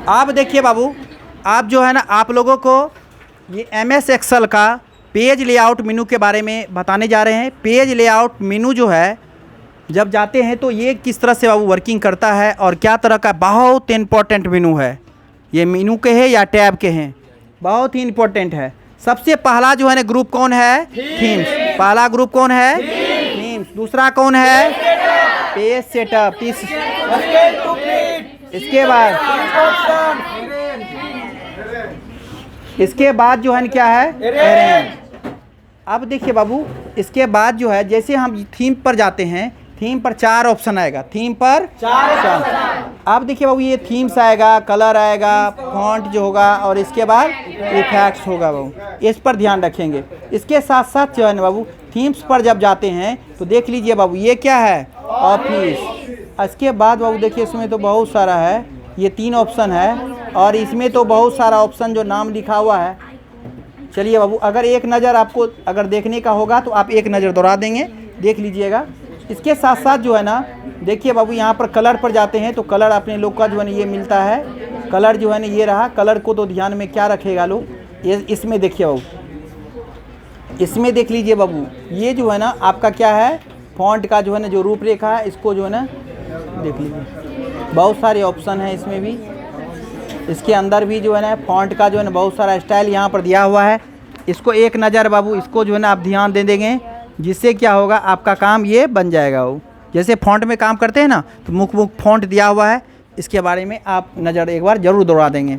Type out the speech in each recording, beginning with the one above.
आप देखिए बाबू, आप जो है ना, आप लोगों को ये MS एक्सेल का पेज लेआउट मेनू के बारे में बताने जा रहे हैं। पेज लेआउट मेनू जो है, जब जाते हैं तो ये किस तरह से बाबू वर्किंग करता है और क्या तरह का, बहुत इंपॉर्टेंट मेनू है ये। मेनू के हैं या टैब के हैं, बहुत ही इंपॉर्टेंट है। सबसे पहला जो है ना ग्रुप कौन है? थीम्स। पहला ग्रुप कौन है? थीम्स। दूसरा कौन है? Page setup. इसके बाद जो है क्या है? अरेंज। अब देखिए बाबू, इसके बाद जो है, जैसे हम थीम पर जाते हैं, थीम पर 4 ऑप्शन आएगा। थीम पर 4। अब देखिए बाबू, ये थीम्स आएगा, कलर आएगा, फॉन्ट जो होगा, और इसके बाद इफेक्ट्स होगा बाबू। इस पर ध्यान रखेंगे। इसके साथ साथ जो है ना बाबू, थीम्स पर जब जाते हैं तो देख लीजिए बाबू, ये क्या है? ऑफिस। इसके बाद बाबू देखिए, इसमें तो बहुत सारा है, ये 3 ऑप्शन है, और इसमें तो बहुत सारा ऑप्शन जो नाम लिखा हुआ है। चलिए बाबू, अगर एक नज़र आपको अगर देखने का होगा तो आप एक नज़र दौड़ा देंगे, देख लीजिएगा। इसके साथ साथ जो है ना, देखिए बाबू, यहाँ पर कलर पर जाते हैं तो कलर अपने लोग का जो है ना ये मिलता है। कलर जो है ना ये रहा। कलर को तो ध्यान में क्या रखेगा लोग, ये इसमें देखिए बाबू, इसमें देख लीजिए बाबू, ये जो है ना आपका क्या है? फॉन्ट का जो है ना जो रूपरेखा है, इसको जो है ना देख लीजिए, बहुत सारे ऑप्शन हैं इसमें भी। इसके अंदर भी जो है ना फॉन्ट का जो है ना बहुत सारा स्टाइल यहाँ पर दिया हुआ है। इसको एक नज़र बाबू, इसको जो है ना आप ध्यान दे देंगे, जिससे क्या होगा, आपका काम ये बन जाएगा। वो जैसे फॉन्ट में काम करते हैं ना, तो मुख फॉन्ट दिया हुआ है, इसके बारे में आप नज़र एक बार ज़रूर दौड़ा देंगे।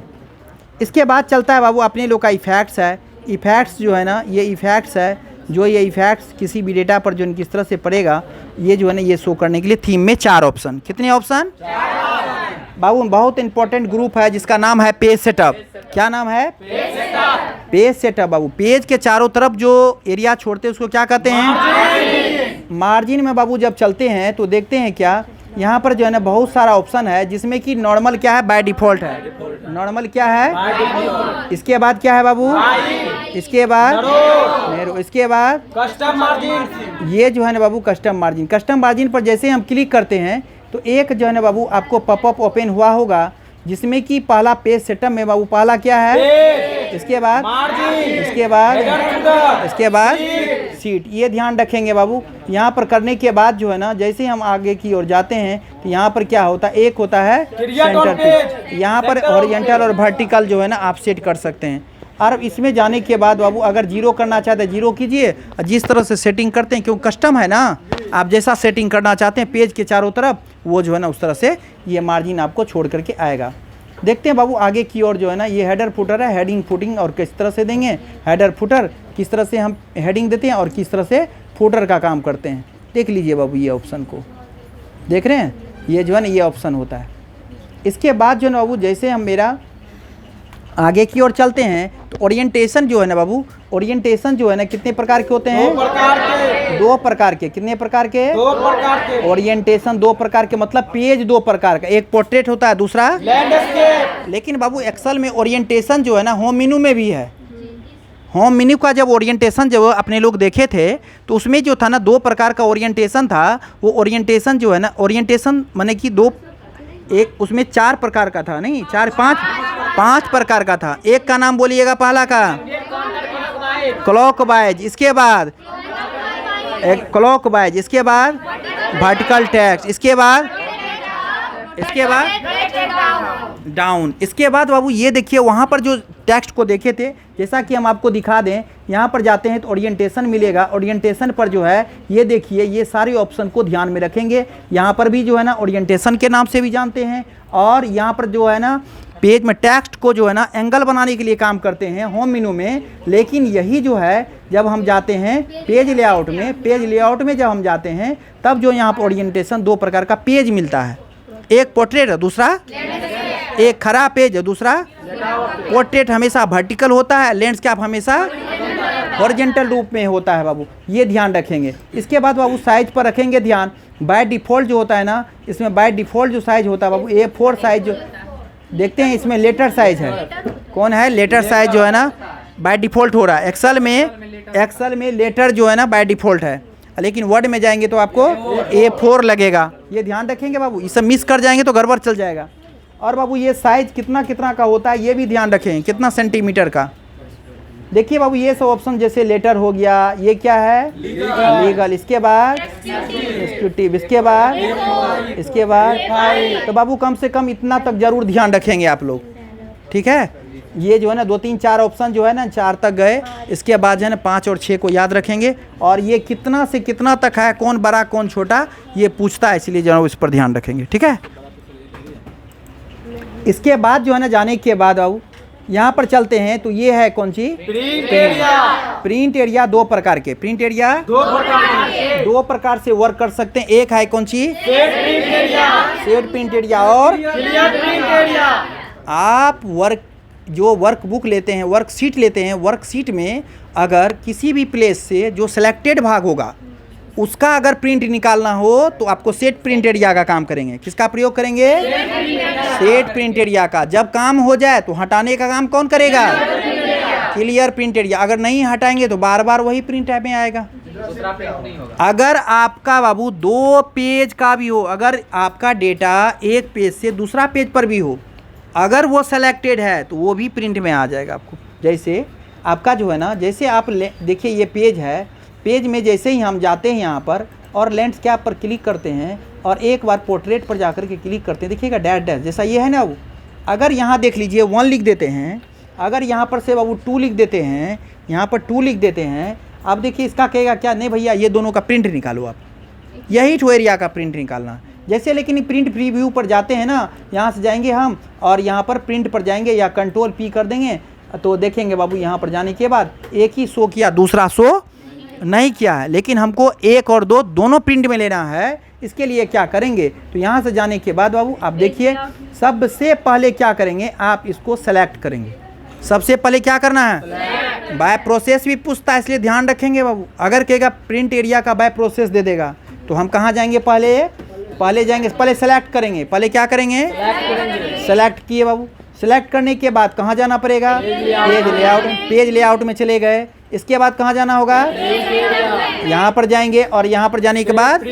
इसके बाद चलता है बाबू अपने लोग का इफ़ेक्ट्स है। इफ़ेक्ट्स जो है ना, ये इफ़ेक्ट्स है, जो ये इफ़ेक्ट्स किसी भी डेटा पर जो किस तरह से पड़ेगा, ये जो है ना ये शो करने के लिए थीम में 4 ऑप्शन। कितने ऑप्शन? बाबू, बहुत इंपॉर्टेंट ग्रुप है जिसका नाम है पेज सेटअप। क्या नाम है? Page setup. बाबू, पेज के चारों तरफ जो एरिया छोड़ते हैं उसको क्या कहते हैं? मार्जिन में बाबू जब चलते हैं तो देखते हैं क्या, यहाँ पर जो है ना बहुत सारा ऑप्शन है, जिसमें कि नॉर्मल क्या है? बाय डिफ़ॉल्ट है। नॉर्मल क्या है? इसके बाद क्या है बाबू? इसके बाद नैरो। इसके बाद कस्टम मार्जिन। ये जो है ना बाबू कस्टम मार्जिन। कस्टम मार्जिन पर जैसे हम क्लिक करते हैं तो एक जो है ना बाबू आपको पॉपअप ओपन हुआ होगा, जिसमें कि पहला पेज सेटअप में बाबू पहला क्या है? इसके बाद मार्जिन। इसके बाद सीट। ये ध्यान रखेंगे बाबू। यहाँ पर करने के बाद जो है ना, जैसे हम आगे की ओर जाते हैं तो यहाँ पर क्या होता है? एक होता है सेंटर पेज। यहाँ पर हॉरिजॉन्टल और वर्टिकल जो है ना आप सेट कर सकते हैं। और इसमें जाने के बाद बाबू, अगर 0 करना चाहते हैं 0 कीजिए। जिस तरह से सेटिंग करते हैं, क्योंकि कस्टम है ना, आप जैसा सेटिंग करना चाहते हैं पेज के चारों तरफ, वो जो है ना उस तरह से ये मार्जिन आपको छोड़ करके आएगा। देखते हैं बाबू आगे की ओर जो है ना, ये हेडर फुटर है, हेडिंग फुटिंग, और किस तरह से देंगे हेडर फुटर, किस तरह से हम हेडिंग देते हैं और किस तरह से फुटर का काम करते हैं। देख लीजिए बाबू, ये ऑप्शन को देख रहे हैं, ये जो है ना ये ऑप्शन होता है। इसके बाद जो है ना बाबू, जैसे हम मेरा आगे की ओर चलते हैं तो ओरिएंटेशन जो है ना बाबू, ओरिएंटेशन जो है ना कितने प्रकार के होते हैं? 2 प्रकार के। कितने प्रकार के? 2 प्रकार के। ओरिएंटेशन 2 प्रकार के, मतलब पेज 2 प्रकार का। एक पोर्ट्रेट होता है, दूसरा लैंडस्केप। लेकिन बाबू एक्सेल में ओरिएंटेशन जो है ना होम मेनू में भी है। होम मेन्यू का जब ओरिएंटेशन जब अपने लोग देखे थे तो उसमें जो था ना 2 प्रकार का ओरिएंटेशन था। वो ओरिएंटेशन जो है ना, ओरिएंटेशन माने कि 2, एक उसमें 4 प्रकार का था, नहीं 4 5 प्रकार का था। एक का नाम बोलिएगा, पहला का क्लॉकवाइज, इसके बाद एक क्लॉकवाइज, इसके बाद वर्टिकल टेक्स्ट, इसके बाद डाउन। इसके बाद बाबू ये देखिए, वहाँ पर जो टेक्स्ट को देखे थे, जैसा कि हम आपको दिखा दें, यहाँ पर जाते हैं तो ओरिएंटेशन मिलेगा। ओरिएंटेशन पर जो है ये देखिए, ये सारे ऑप्शन को ध्यान में रखेंगे। यहाँ पर भी जो है ना ओरिएंटेशन के नाम से भी जानते हैं, और यहाँ पर जो है ना पेज में टेक्स्ट को जो है ना एंगल बनाने के लिए काम करते हैं होम मेनू में। लेकिन यही जो है जब हम जाते हैं पेज लेआउट में, पेज लेआउट में जब हम जाते हैं तब जो यहाँ पर ओरिएंटेशन 2 प्रकार का पेज मिलता है। एक पोर्ट्रेट है, दूसरा एक खरा पेज है, दूसरा पोर्ट्रेट हमेशा वर्टिकल होता है, लैंडस्केप हमेशा हॉरिजॉन्टल रूप में होता है बाबू, ये ध्यान रखेंगे। इसके बाद बाबू साइज पर रखेंगे ध्यान। बाय डिफ़ॉल्ट जो होता है ना, इसमें बाय डिफ़ॉल्ट जो साइज होता है बाबू A4 साइज जो देखते हैं, इसमें लेटर साइज है। कौन है? लेटर साइज जो है ना बाय डिफ़ॉल्ट हो रहा है। एक्सेल में लेटर जो है ना बाय डिफ़ॉल्ट है, लेकिन वर्ड में जाएंगे तो आपको A4 लगेगा। ये ध्यान रखेंगे बाबू, ये सब मिस कर जाएंगे तो गड़बड़ चल जाएगा। और बाबू ये साइज कितना कितना का होता है ये भी ध्यान रखें, कितना सेंटीमीटर का। देखिए बाबू ये सब ऑप्शन जैसे लेटर हो गया, ये क्या है लीगल, इसके बाद एक्सक्यूटिव, इसके बाद तो बाबू कम से कम इतना तक जरूर ध्यान रखेंगे आप लोग, ठीक है। ये जो है ना 2 3 4 ऑप्शन जो है ना 4 तक गए, इसके बाद जो है ना 5 और 6 को याद रखेंगे। और ये कितना से कितना तक है, कौन बड़ा कौन छोटा ये पूछता है, इसलिए जो है इस पर ध्यान रखेंगे, ठीक है। इसके बाद जो है ना जाने के बाद बाबू यहाँ पर चलते हैं तो ये है कौन सी प्रिंट एरिया। प्रिंट एरिया 2 प्रकार के, प्रिंट एरिया 2 प्रकार से वर्क कर सकते हैं। एक है कौन सी shade print area, shade print area, और क्लियर प्रिंट एरिया। आप जो वर्क बुक लेते हैं, वर्कशीट लेते हैं, वर्कशीट में अगर किसी भी प्लेस से जो सिलेक्टेड भाग होगा उसका अगर प्रिंट निकालना हो तो आपको सेट प्रिंट एरिया का काम करेंगे। किसका प्रयोग करेंगे? सेट प्रिंट एरिया का। जब काम हो जाए तो हटाने का काम कौन करेगा? Clear print area. अगर नहीं हटाएंगे तो बार बार वही प्रिंट टाइप में आएगा। अगर आपका बाबू 2 पेज का भी हो, अगर आपका डेटा एक पेज से दूसरा पेज पर भी हो, अगर वो सेलेक्टेड है तो वो भी प्रिंट में आ जाएगा आपको। जैसे आपका जो है ना, जैसे आप देखिए ये पेज है, पेज में जैसे ही हम जाते हैं यहाँ पर और लैंडस्केप पर क्लिक करते हैं और एक बार पोर्ट्रेट पर जाकर के क्लिक करते हैं, देखिएगा डैश डैश जैसा ये है ना वो। अगर यहाँ देख लीजिए 1 लिख देते हैं, अगर यहाँ पर से बाबू 2 लिख देते हैं, यहाँ पर 2 लिख देते हैं, अब देखिए इसका कहेगा क्या? नहीं भैया ये दोनों का प्रिंट निकालो आप, यही ठो एरिया का प्रिंट निकालना। जैसे लेकिन प्रिंट प्रीव्यू पर जाते हैं ना, यहाँ से जाएंगे हम और यहाँ पर प्रिंट पर जाएंगे या कंट्रोल P कर देंगे तो देखेंगे बाबू यहाँ पर जाने के बाद एक ही शो किया, दूसरा शो नहीं किया है। लेकिन हमको 1 और 2 दोनों प्रिंट में लेना है। इसके लिए क्या करेंगे? तो यहाँ से जाने के बाद बाबू आप देखिए सबसे पहले क्या करेंगे, आप इसको सेलेक्ट करेंगे। सबसे पहले क्या करना है? बाय प्रोसेस भी पूछता है, इसलिए ध्यान रखेंगे बाबू। अगर कहेगा प्रिंट एरिया का बाय प्रोसेस दे देगा तो हम कहाँ जाएंगे? पहले जाएंगे, पहले सेलेक्ट करेंगे। पहले क्या करेंगे? सेलेक्ट किए बाबू। सेलेक्ट करने के बाद कहाँ जाना पड़ेगा? Page layout. पेज लेआउट में चले गए। इसके बाद कहाँ जाना होगा? यहाँ पर जाएंगे और यहाँ पर जाने के बाद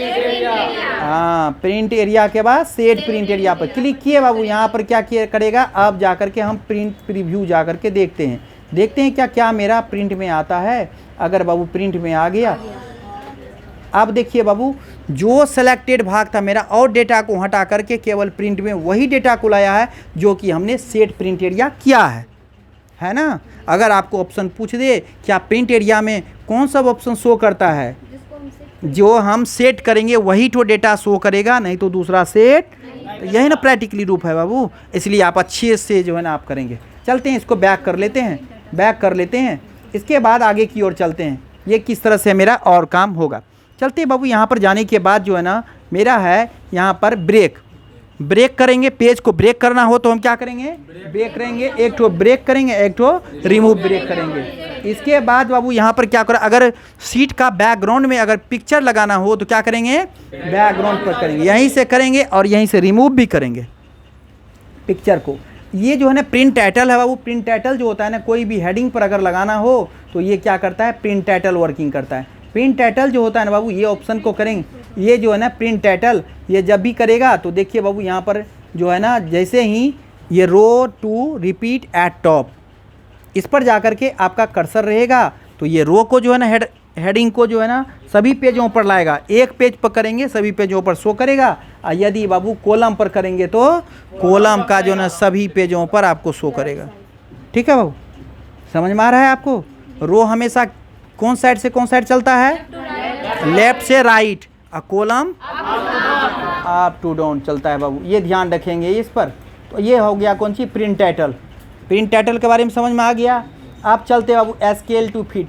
हाँ प्रिंट एरिया के बाद सेट प्रिंट एरिया पर क्लिक किए बाबू। यहाँ पर क्या किया करेगा? अब जाकर के हम प्रिंट प्रीव्यू जाकर के देखते हैं क्या क्या मेरा प्रिंट में आता है। अगर बाबू प्रिंट में आ गया, अब देखिए बाबू जो सेलेक्टेड भाग था मेरा और डेटा को हटा करके केवल प्रिंट में वही डेटा को लाया है जो कि हमने सेट प्रिंट एरिया किया है ना। अगर आपको ऑप्शन पूछ दे क्या प्रिंट एरिया में कौन सा ऑप्शन शो करता है, जो हम सेट करेंगे वही तो डेटा शो करेगा, नहीं तो दूसरा सेट। तो यही ना प्रैक्टिकली रूप है बाबू, इसलिए आप अच्छे से जो है ना आप करेंगे। चलते हैं इसको बैक कर लेते हैं, इसके बाद आगे की ओर चलते हैं। ये किस तरह से मेरा और काम होगा। चलते हैं बाबू। यहाँ पर जाने के बाद जो है ना मेरा है यहाँ पर ब्रेक करेंगे। पेज को ब्रेक करना हो तो हम क्या करेंगे? ब्रेक करेंगे। एक ठो ब्रेक करेंगे, एक ठो रिमूव ब्रेक करेंगे। इसके बाद बाबू यहाँ पर क्या करें? अगर सीट का बैकग्राउंड में अगर पिक्चर लगाना हो तो क्या करेंगे? बैकग्राउंड पर करेंगे, यहीं से करेंगे और यहीं से रिमूव भी करेंगे पिक्चर को। ये जो है ना प्रिंट टाइटल है बाबू। प्रिंट टाइटल जो होता है ना, कोई भी हेडिंग पर अगर लगाना हो तो ये क्या करता है? प्रिंट टाइटल वर्किंग करता है। प्रिंट टाइटल जो होता है ना बाबू, ये ऑप्शन को करेंगे। ये जो है ना प्रिंट टाइटल, ये जब भी करेगा तो देखिए बाबू यहाँ पर जो है ना जैसे ही ये रो टू रिपीट एट टॉप, इस पर जाकर के आपका कर्सर रहेगा तो ये रो को जो है ना हेडिंग को जो है ना सभी पेजों पर लाएगा। एक पेज पर करेंगे सभी पेजों पर शो करेगा, और यदि बाबू कॉलम पर करेंगे तो कॉलम का जो है ना सभी पेजों पर आपको शो करेगा। ठीक है बाबू, समझ में आ रहा है आपको? रो हमेशा कौन साइड से कौन साइड चलता है? लेफ्ट से राइट, और कॉलम अप टू डाउन चलता है बाबू। ये ध्यान रखेंगे इस पर। तो ये हो गया कौन सी? Print title. प्रिंट टाइटल के बारे में समझ में आ गया। आप चलते बाबू SQL टू फिट।